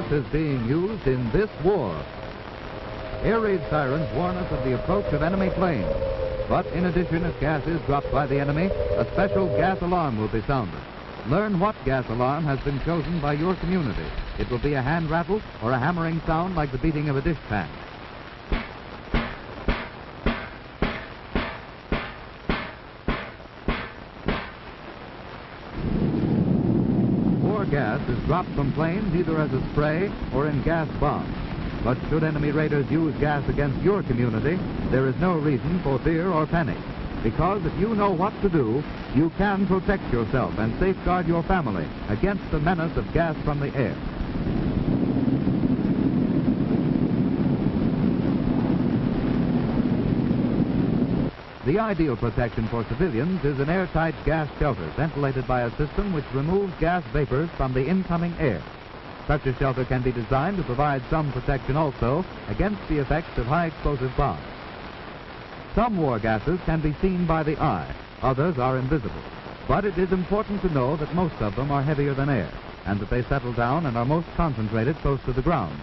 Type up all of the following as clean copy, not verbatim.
gas is being used in this war. Air raid sirens warn us of the approach of enemy planes. But in addition, if gas is dropped by the enemy, a special gas alarm will be sounded. Learn what gas alarm has been chosen by your community. It will be a hand rattle or a hammering sound like the beating of a dishpan. War gas is dropped from planes either as a spray or in gas bombs. But should enemy raiders use gas against your community, there is no reason for fear or panic. Because if you know what to do, you can protect yourself and safeguard your family against the menace of gas from the air. The ideal protection for civilians is an airtight gas shelter ventilated by a system which removes gas vapors from the incoming air. Such a shelter can be designed to provide some protection also against the effects of high explosive bombs. Some war gases can be seen by the eye, others are invisible. But it is important to know that most of them are heavier than air, and that they settle down and are most concentrated close to the ground.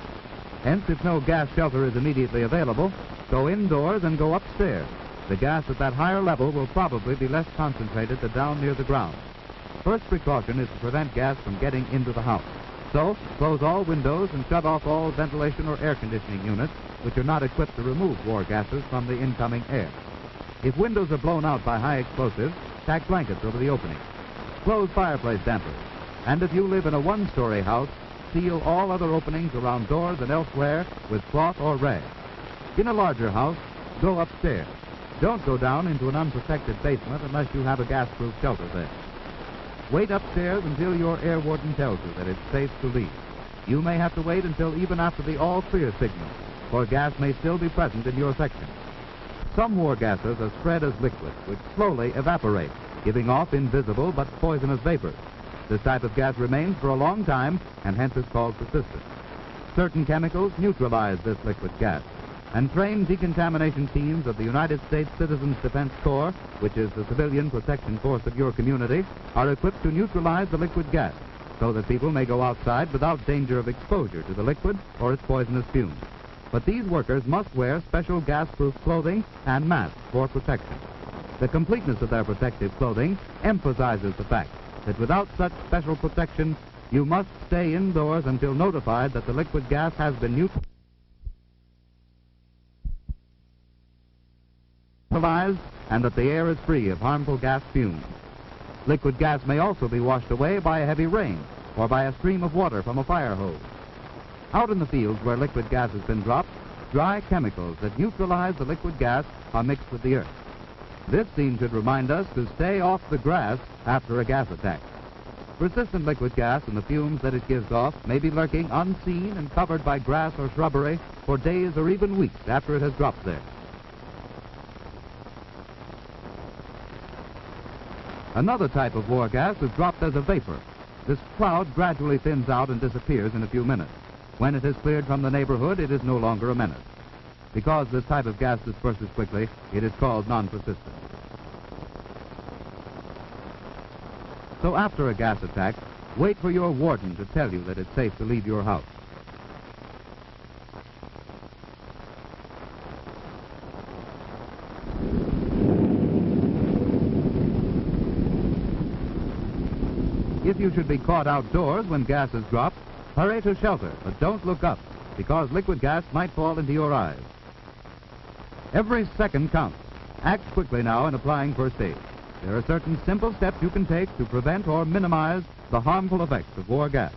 Hence, if no gas shelter is immediately available, go indoors and go upstairs. The gas at that higher level will probably be less concentrated than down near the ground. First precaution is to prevent gas from getting into the house. So, close all windows and shut off all ventilation or air conditioning units which are not equipped to remove war gases from the incoming air. If windows are blown out by high explosives, tack blankets over the opening. Close fireplace dampers. And if you live in a one-story house, seal all other openings around doors and elsewhere with cloth or rag. In a larger house, go upstairs. Don't go down into an unprotected basement unless you have a gas-proof shelter there. Wait upstairs until your air warden tells you that it's safe to leave. You may have to wait until even after the all-clear signal, for gas may still be present in your section. Some war gases are spread as liquids, which slowly evaporate, giving off invisible but poisonous vapors. This type of gas remains for a long time and hence is called persistent. Certain chemicals neutralize this liquid gas, and trained decontamination teams of the United States Citizens Defense Corps, which is the civilian protection force of your community, are equipped to neutralize the liquid gas so that people may go outside without danger of exposure to the liquid or its poisonous fumes. But these workers must wear special gas-proof clothing and masks for protection. The completeness of their protective clothing emphasizes the fact that without such special protection, you must stay indoors until notified that the liquid gas has been neutralized and that the air is free of harmful gas fumes. Liquid gas may also be washed away by a heavy rain or by a stream of water from a fire hose. Out in the fields where liquid gas has been dropped, dry chemicals that neutralize the liquid gas are mixed with the earth. This scene should remind us to stay off the grass after a gas attack. Persistent liquid gas and the fumes that it gives off may be lurking unseen and covered by grass or shrubbery for days or even weeks after it has dropped there. Another type of war gas is dropped as a vapor. This cloud gradually thins out and disappears in a few minutes. When it has cleared from the neighborhood, it is no longer a menace. Because this type of gas disperses quickly, it is called non-persistent. So after a gas attack, wait for your warden to tell you that it's safe to leave your house. If you should be caught outdoors when gas is dropped, hurry to shelter, but don't look up, because liquid gas might fall into your eyes. Every second counts. Act quickly now in applying first aid. There are certain simple steps you can take to prevent or minimize the harmful effects of war gas.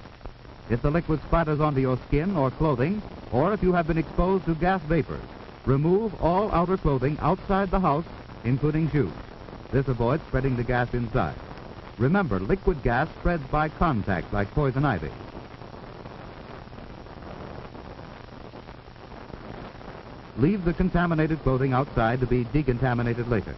If the liquid splatters onto your skin or clothing, or if you have been exposed to gas vapors, remove all outer clothing outside the house, including shoes. This avoids spreading the gas inside. Remember, liquid gas spreads by contact like poison ivy. Leave the contaminated clothing outside to be decontaminated later.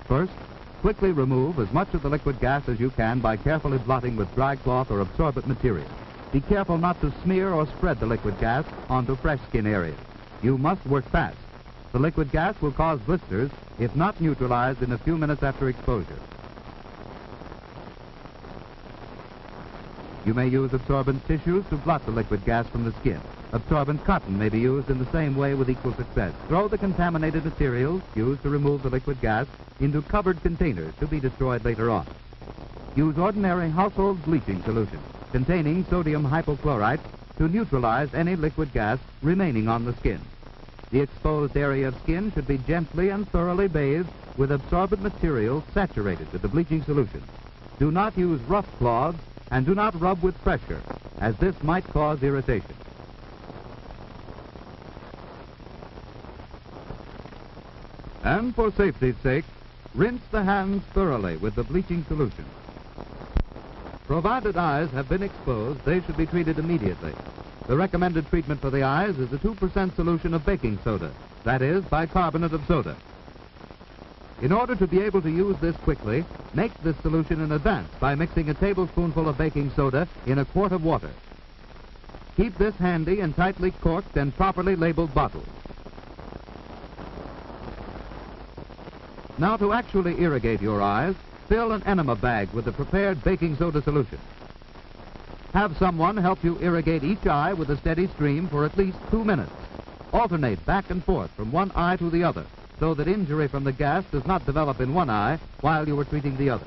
First, quickly remove as much of the liquid gas as you can by carefully blotting with dry cloth or absorbent material. Be careful not to smear or spread the liquid gas onto fresh skin areas. You must work fast. The liquid gas will cause blisters if not neutralized in a few minutes after exposure. You may use absorbent tissues to blot the liquid gas from the skin. Absorbent cotton may be used in the same way with equal success. Throw the contaminated materials used to remove the liquid gas into covered containers to be destroyed later on. Use ordinary household bleaching solution containing sodium hypochlorite to neutralize any liquid gas remaining on the skin. The exposed area of skin should be gently and thoroughly bathed with absorbent material saturated with the bleaching solution. Do not use rough cloths and do not rub with pressure, as this might cause irritation. And for safety's sake, rinse the hands thoroughly with the bleaching solution. Provided eyes have been exposed, they should be treated immediately. The recommended treatment for the eyes is a 2% solution of baking soda, that is, bicarbonate of soda. In order to be able to use this quickly, make this solution in advance by mixing a tablespoonful of baking soda in a quart of water. Keep this handy in tightly corked and properly labeled bottles. Now, to actually irrigate your eyes, fill an enema bag with the prepared baking soda solution. Have someone help you irrigate each eye with a steady stream for at least 2 minutes. Alternate back and forth from one eye to the other, so that injury from the gas does not develop in one eye while you are treating the other.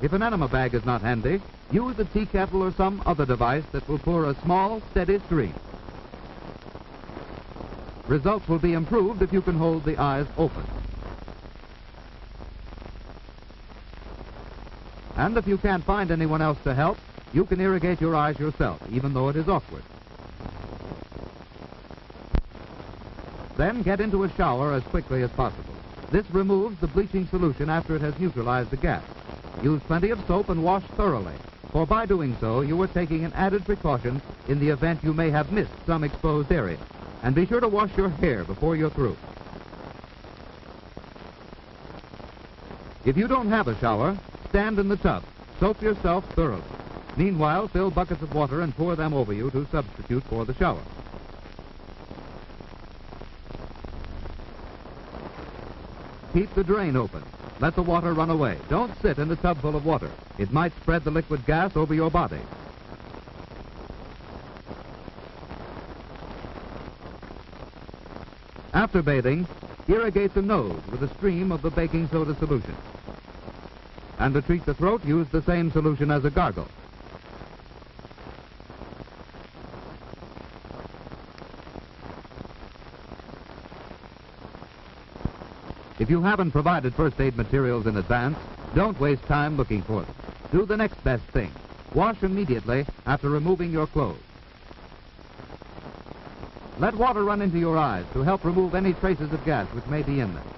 If an enema bag is not handy, use a tea kettle or some other device that will pour a small, steady stream. Results will be improved if you can hold the eyes open. And if you can't find anyone else to help, you can irrigate your eyes yourself, even though it is awkward. Then get into a shower as quickly as possible. This removes the bleaching solution after it has neutralized the gas. Use plenty of soap and wash thoroughly, for by doing so, you are taking an added precaution in the event you may have missed some exposed area. And be sure to wash your hair before you're through. If you don't have a shower, stand in the tub. Soap yourself thoroughly. Meanwhile, fill buckets of water and pour them over you to substitute for the shower. Keep the drain open. Let the water run away. Don't sit in the tub full of water. It might spread the liquid gas over your body. After bathing, irrigate the nose with a stream of the baking soda solution. And to treat the throat, use the same solution as a gargle. If you haven't provided first aid materials in advance, don't waste time looking for them. Do the next best thing. Wash immediately after removing your clothes. Let water run into your eyes to help remove any traces of gas which may be in them.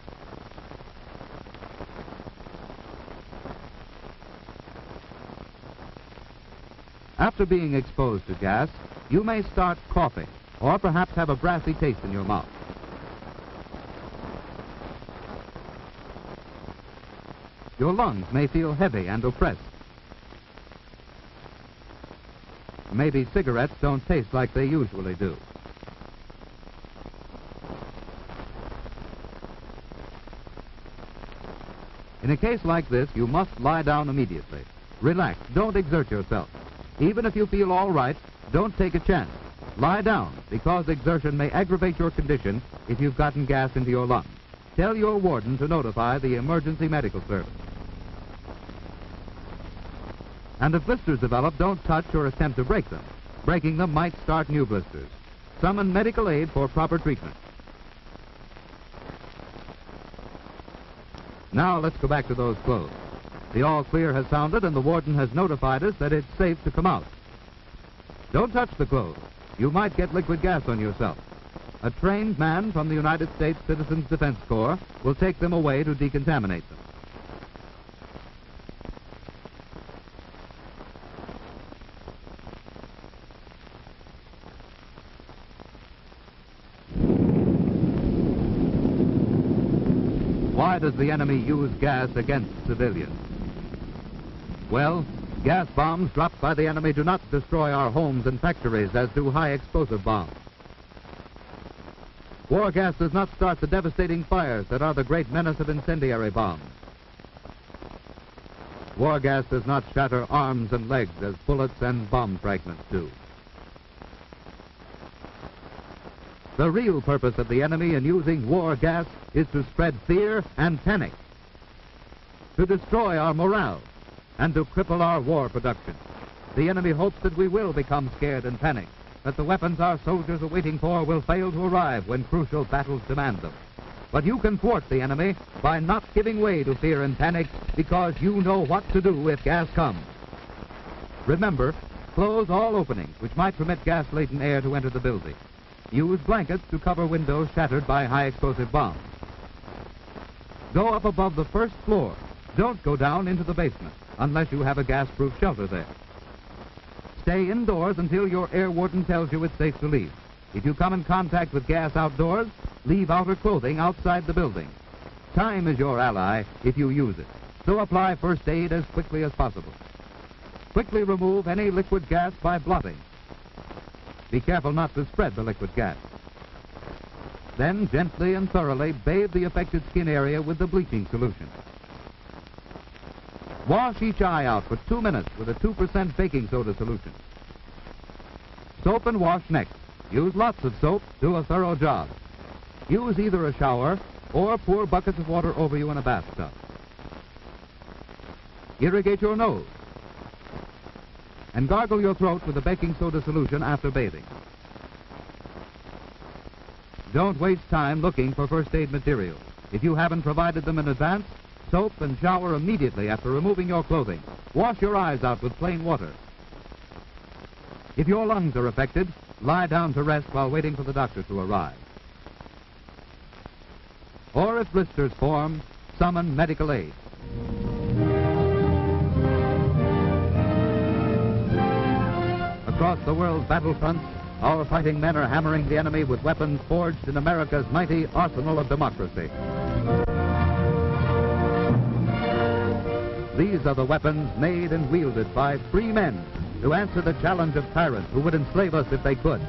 After being exposed to gas, you may start coughing or perhaps have a brassy taste in your mouth. Your lungs may feel heavy and oppressed. Maybe cigarettes don't taste like they usually do. In a case like this, you must lie down immediately. Relax. Don't exert yourself. Even if you feel all right, don't take a chance. Lie down, because exertion may aggravate your condition if you've gotten gas into your lungs. Tell your warden to notify the emergency medical service. And if blisters develop, don't touch or attempt to break them. Breaking them might start new blisters. Summon medical aid for proper treatment. Now let's go back to those clothes. The all clear has sounded and the warden has notified us that it's safe to come out. Don't touch the clothes. You might get liquid gas on yourself. A trained man from the United States Citizens Defense Corps will take them away to decontaminate them. Why does the enemy use gas against civilians? Well, gas bombs dropped by the enemy do not destroy our homes and factories as do high explosive bombs. War gas does not start the devastating fires that are the great menace of incendiary bombs. War gas does not shatter arms and legs as bullets and bomb fragments do. The real purpose of the enemy in using war gas is to spread fear and panic, to destroy our morale, and to cripple our war production. The enemy hopes that we will become scared and panicked, that the weapons our soldiers are waiting for will fail to arrive when crucial battles demand them. But you can thwart the enemy by not giving way to fear and panic, because you know what to do if gas comes. Remember, close all openings which might permit gas-laden air to enter the building. Use blankets to cover windows shattered by high-explosive bombs. Go up above the first floor. Don't go down into the basement unless you have a gas-proof shelter there. Stay indoors until your air warden tells you it's safe to leave. If you come in contact with gas outdoors, leave outer clothing outside the building. Time is your ally if you use it, so apply first aid as quickly as possible. Quickly remove any liquid gas by blotting. Be careful not to spread the liquid gas. Then gently and thoroughly bathe the affected skin area with the bleaching solution. Wash each eye out for 2 minutes with a 2% baking soda solution. Soap and wash next. Use lots of soap, do a thorough job. Use either a shower or pour buckets of water over you in a bathtub. Irrigate your nose. And gargle your throat with the baking soda solution after bathing. Don't waste time looking for first aid materials. If you haven't provided them in advance, soap and shower immediately after removing your clothing. Wash your eyes out with plain water. If your lungs are affected, lie down to rest while waiting for the doctor to arrive. Or if blisters form, summon medical aid. Across the world's battlefronts, our fighting men are hammering the enemy with weapons forged in America's mighty arsenal of democracy. These are the weapons made and wielded by free men to answer the challenge of tyrants who would enslave us if they could.